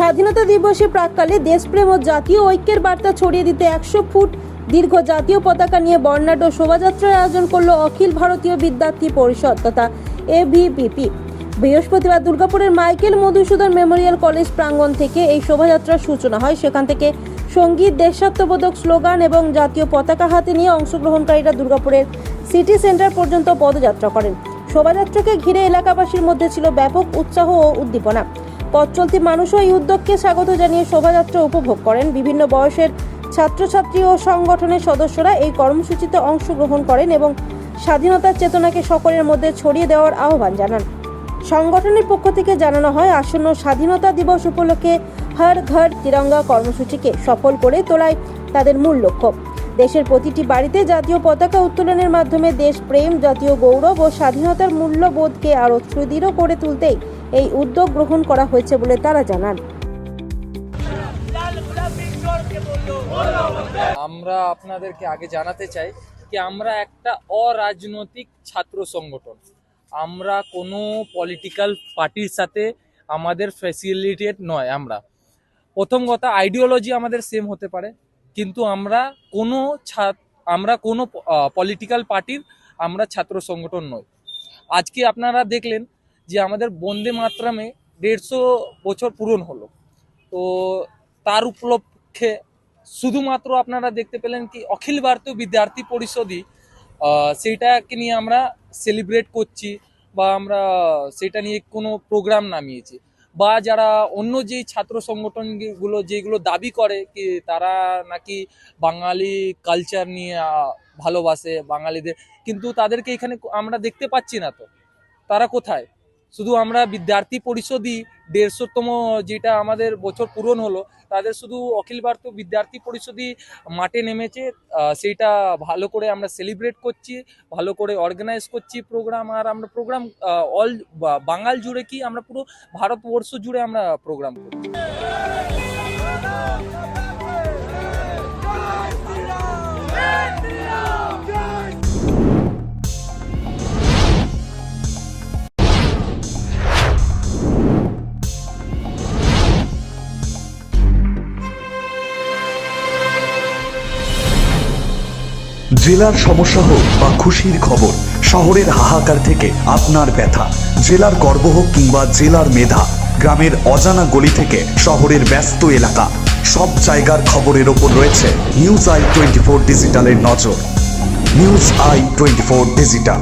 স্বাধীনতা দিবসে প্রাক্কালে দেশপ্রেম ও জাতীয় ঐক্যের বার্তা ছড়িয়ে দিতে 100 ফুট দীর্ঘ জাতীয় পতাকা নিয়ে বর্ণাঢ্য শোভাযাত্রার আয়োজন করল অখিল ভারতীয় বিদ্যার্থী পরিষদ তথা এভিপিপি। বৃহস্পতিবার দুর্গাপুরের মাইকেল মধুসূদন মেমোরিয়াল কলেজ প্রাঙ্গণ থেকে এই শোভাযাত্রার সূচনা হয়। সেখান থেকে সঙ্গীত, দেশাত্মবোধক স্লোগান এবং জাতীয় পতাকা হাতে নিয়ে অংশগ্রহণকারীরা দুর্গাপুরের সিটি সেন্টার পর্যন্ত পদযাত্রা করেন। শোভাযাত্রাকে ঘিরে এলাকাবাসীর মধ্যে ছিল ব্যাপক উৎসাহ ও উদ্দীপনা। পথ চলতি মানুষও এই উদ্যোগকে স্বাগত জানিয়ে শোভাযাত্রা উপভোগ করেন। বিভিন্ন বয়সের ছাত্রছাত্রী ও সংগঠনের সদস্যরা এই কর্মসূচিতে অংশগ্রহণ করেন এবং স্বাধীনতার চেতনাকে সকলের মধ্যে ছড়িয়ে দেওয়ার আহ্বান জানান। সংগঠনের পক্ষ থেকে জানানো হয়, আসন্ন স্বাধীনতা দিবস উপলক্ষে হর ঘর তিরঙ্গা কর্মসূচিকে সফল করে তোলাই তাদের মূল লক্ষ্য। দেশের প্রতিটি বাড়িতে জাতীয় পতাকা উত্তোলনের মাধ্যমে দেশপ্রেম, জাতীয় গৌরব ও স্বাধীনতার মূল্যবোধকে আরও সুদৃঢ় করে তুলতেই এই উদ্যোগ গ্রহণ করা হয়েছে বলে তারা জানান। আমরা আপনাদেরকে আগে জানাতে চাই কি আমরা একটা অরাজনৈতিক ছাত্র সংগঠন। আমরা কোনো পলিটিক্যাল পার্টির সাথে আমাদের ফ্যাসিলিটেড নয়। প্রথম কথা, আইডিওলজি আমাদের সেম হতে পারে, কিন্তু আমরা কোনো পলিটিক্যাল পার্টির আমরা ছাত্র সংগঠন নই। আজকে আপনারা দেখলেন যে আমাদের বন্দে মাতরমে 150 বছর পূরণ হলো, তো তার উপলক্ষে শুধুমাত্র আপনারা দেখতে পেলেন কি অখিল ভারতীয় বিদ্যার্থী পরিষদই সেইটাকে নিয়ে আমরা সেলিব্রেট করছি বা আমরা সেটা নিয়ে কোনো প্রোগ্রাম নামিয়েছি, বা যারা অন্য যেই ছাত্র সংগঠনগুলো যেগুলো দাবি করে কি তারা নাকি বাঙালি কালচার নিয়ে ভালোবাসে বাঙালিদের, কিন্তু তাদেরকে এখানে আমরা দেখতে পাচ্ছি না। তো তারা কোথায়? শুধু আমরা বিদ্যার্থী পরিষদই 150তম যেটা আমাদের বছর পূরণ হলো, তাদের শুধু অখিল ভারতীয় বিদ্যার্থী পরিষদই মাঠে নেমেছে, সেইটা ভালো করে আমরা সেলিব্রেট করছি, ভালো করে অর্গানাইজ করছি প্রোগ্রাম। আর আমরা প্রোগ্রাম অল বাঙাল জুড়ে কি আমরা পুরো ভারতবর্ষ জুড়ে আমরা প্রোগ্রাম করছি। জেলার সমস্যা হোক বা খুশির খবর, শহরের হাহাকার থেকে আপনার ব্যথা, জেলার গর্ব হোক কিংবা জেলার মেধা, গ্রামের অজানা গলি থেকে শহরের ব্যস্ত এলাকা, সব জায়গার খবরের ওপর রয়েছে নিউজ আই 24 ডিজিটালের নজর। News I 24 digital.